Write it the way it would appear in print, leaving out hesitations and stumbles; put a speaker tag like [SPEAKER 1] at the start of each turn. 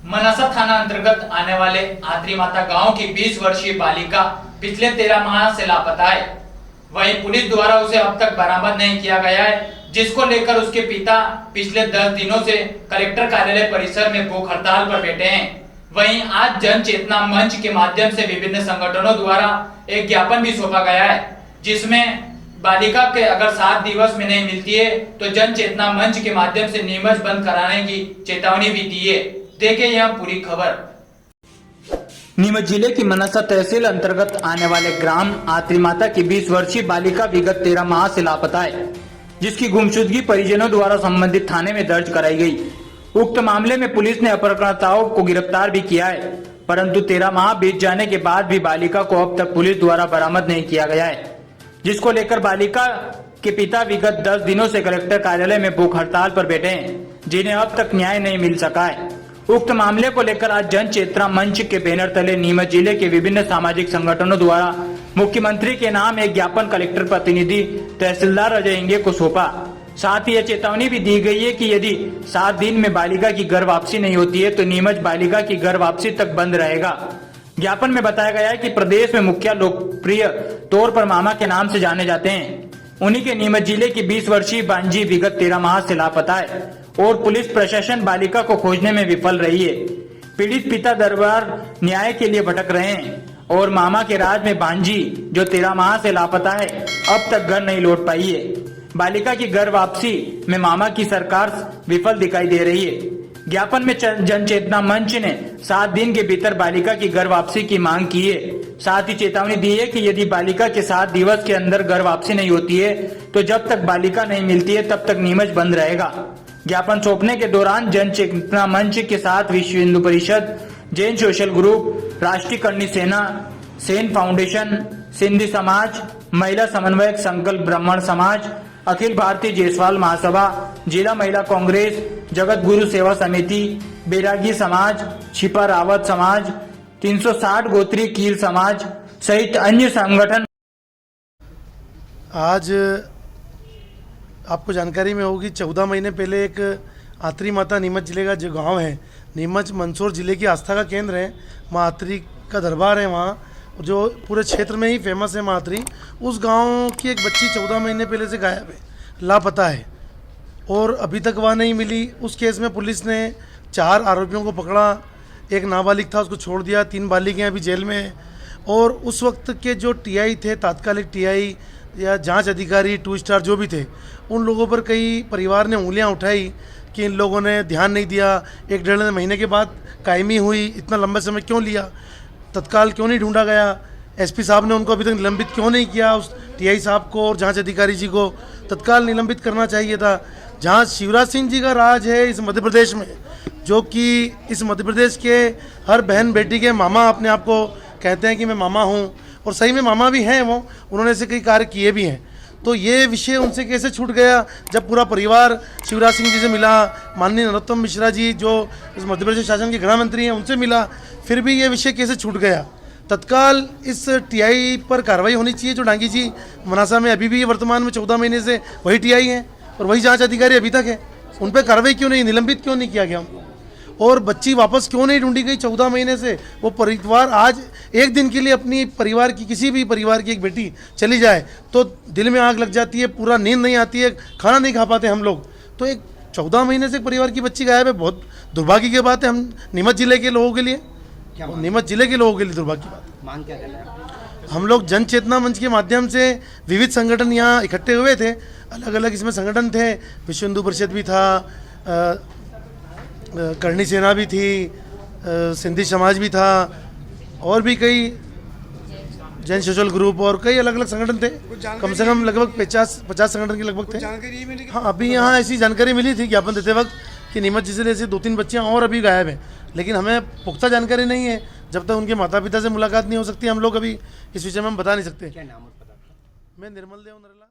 [SPEAKER 1] मनासा थाना अंतर्गत आने वाले आत्री माता गांव की 20 वर्षीय बालिका पिछले 13 माह से लापता है। वहीं पुलिस द्वारा उसे अब तक बरामद नहीं किया गया है, जिसको लेकर उसके पिता पिछले 10 दिनों से कलेक्टर कार्यालय परिसर में भूख हड़ताल पर बैठे हैं। वहीं आज जन चेतना मंच के माध्यम से विभिन्न संगठनों द्वारा एक ज्ञापन भी सौंपा गया है, जिसमें बालिका के अगर 7 दिवस में नहीं मिलती है तो जन चेतना मंच के माध्यम से नीमच बंद कराने की चेतावनी भी दी है। देखिए यह पूरी खबर। नीमच जिले की मनासा तहसील अंतर्गत आने वाले ग्राम आत्री माता की 20 वर्षीय बालिका विगत 13 माह से लापता है, जिसकी गुमशुदगी परिजनों द्वारा संबंधित थाने में दर्ज कराई गई। उक्त मामले में पुलिस ने अपहरणकर्ताओं को गिरफ्तार भी किया है, परंतु 13 माह बीत जाने के बाद भी बालिका को अब तक पुलिस द्वारा बरामद नहीं किया गया है, जिसको लेकर बालिका के पिता विगत 10 दिनों से कलेक्टर कार्यालय में भूख हड़ताल पर बैठे हैं, जिन्हें अब तक न्याय नहीं मिल सका है। उक्त मामले को लेकर आज जन चेतना मंच के बैनर तले नीमच जिले के विभिन्न सामाजिक संगठनों द्वारा मुख्यमंत्री के नाम एक ज्ञापन कलेक्टर प्रतिनिधि तहसीलदार अजय इंगे को सौंपा। साथ ही यह चेतावनी भी दी गई है कि यदि 7 दिन में बालिका की घर वापसी नहीं होती है तो नीमच बालिका की घर वापसी तक बंद रहेगा। ज्ञापन में बताया गया है कि प्रदेश में मुखिया लोकप्रिय तौर पर मामा के नाम से जाने जाते हैं। उन्हीं के नीमच जिले की 20 वर्षीय बांजी विगत 13 माह से लापता है और पुलिस प्रशासन बालिका को खोजने में विफल रही है। पीड़ित पिता दरबार न्याय के लिए भटक रहे हैं और मामा के राज में बांजी जो 13 माह से लापता है अब तक घर नहीं लौट पाई है। बालिका की घर वापसी में मामा की सरकार विफल दिखाई दे रही है। ज्ञापन में जन चेतना मंच ने 7 दिन के भीतर बालिका की घर वापसी की मांग की है। साथ ही चेतावनी दी है कि यदि बालिका के 7 दिवस के अंदर घर वापसी नहीं होती है तो जब तक बालिका नहीं मिलती है तब तक नीमच बंद रहेगा। ज्ञापन सौंपने के दौरान जन चेतना मंच के साथ विश्व हिंदू परिषद, जैन सोशल ग्रुप, राष्ट्रीय करणी सेना, सेन फाउंडेशन, सिंधी समाज, महिला समन्वयक संकल्प ब्राह्मण समाज, अखिल भारतीय जयसवाल महासभा, जिला महिला कांग्रेस, जगत गुरु सेवा समिति, बैरागी समाज, छिपा रावत समाज, 360 गोत्री कील समाज सहित अन्य संगठन।
[SPEAKER 2] आज आपको जानकारी में होगी 14 महीने पहले एक आत्री माता नीमच जिले का जो गांव है, नीमच मंदसौर जिले की आस्था का केंद्र है, माँ आत्री का दरबार है वहाँ, जो पूरे क्षेत्र में ही फेमस है माँ आत्री। उस गांव की एक बच्ची 14 महीने पहले से गायब है, लापता है और अभी तक वह नहीं मिली। उस केस में पुलिस ने 4 आरोपियों को पकड़ा, एक नाबालिग था उसको छोड़ दिया, 3 बालिगें अभी जेल में हैं। और उस वक्त के जो टीआई थे, तात्कालिक टीआई या जांच अधिकारी 2 स्टार जो भी थे, उन लोगों पर कई परिवार ने उंगलियां उठाई कि इन लोगों ने ध्यान नहीं दिया। 1-1.5 महीने के बाद कायमी हुई, इतना लंबा समय क्यों लिया, तत्काल क्यों नहीं ढूंढा गया, एसपी साहब ने उनको अभी तक निलंबित क्यों नहीं किया, उस टीआई साहब को और जांच अधिकारी जी को तत्काल निलंबित करना चाहिए था। जहाँ शिवराज सिंह जी का राज है इस मध्य प्रदेश में, जो कि इस मध्य प्रदेश के हर बहन बेटी के मामा अपने आप को कहते हैं कि मैं मामा हूँ, और सही में मामा भी हैं वो, उन्होंने ऐसे कई कार्य किए भी हैं। तो ये विषय उनसे कैसे छूट गया जब पूरा परिवार शिवराज सिंह जी से मिला, माननीय नरोत्तम मिश्रा जी जो इस मध्य प्रदेश शासन के गृह मंत्री हैं उनसे मिला, फिर भी ये विषय कैसे छूट गया। तत्काल इस टीआई पर कार्रवाई होनी चाहिए। जो डांगी जी मनासा में अभी भी वर्तमान में 14 महीने से वही टीआई हैं और वही जांच अधिकारी अभी तक है, उन पर कार्रवाई क्यों नहीं, निलंबित क्यों नहीं किया गया, और बच्ची वापस क्यों नहीं ढूंढी गई 14 महीने से। वो परिवार आज एक दिन के लिए अपनी परिवार की, किसी भी परिवार की एक बेटी चली जाए तो दिल में आग लग जाती है, पूरा नींद नहीं आती है, खाना नहीं खा पाते हम लोग। तो एक 14 महीने से एक परिवार की बच्ची गायब है, बहुत दुर्भाग्य की बात है। हम नीमच जिले के लोगों के लिए, नीमच जिले के लोगों के लिए दुर्भाग्य की बात है।
[SPEAKER 3] मांग क्या करना है?
[SPEAKER 2] हम लोग जन चेतना मंच के माध्यम से विविध संगठन यहाँ इकट्ठे हुए थे, अलग अलग इसमें संगठन थे, विश्व हिंदू परिषद भी था, करणी सेना भी थी, सिंधी समाज भी था, और भी कई जैन सोशल ग्रुप और कई अलग अलग संगठन थे। कम से कम लगभग 50 संगठन के लगभग थे। हाँ, अभी यहाँ ऐसी जानकारी मिली थी ज्ञापन देते वक्त कि नीमच जिले से 2-3 बच्चियाँ और अभी गायब हैं, लेकिन हमें पुख्ता जानकारी नहीं है। जब तक उनके माता पिता से मुलाकात नहीं हो सकती हम लोग अभी इस विषय में हम बता नहीं सकते।
[SPEAKER 3] क्या नाम और पता?
[SPEAKER 2] मैं निर्मल देव नरेला।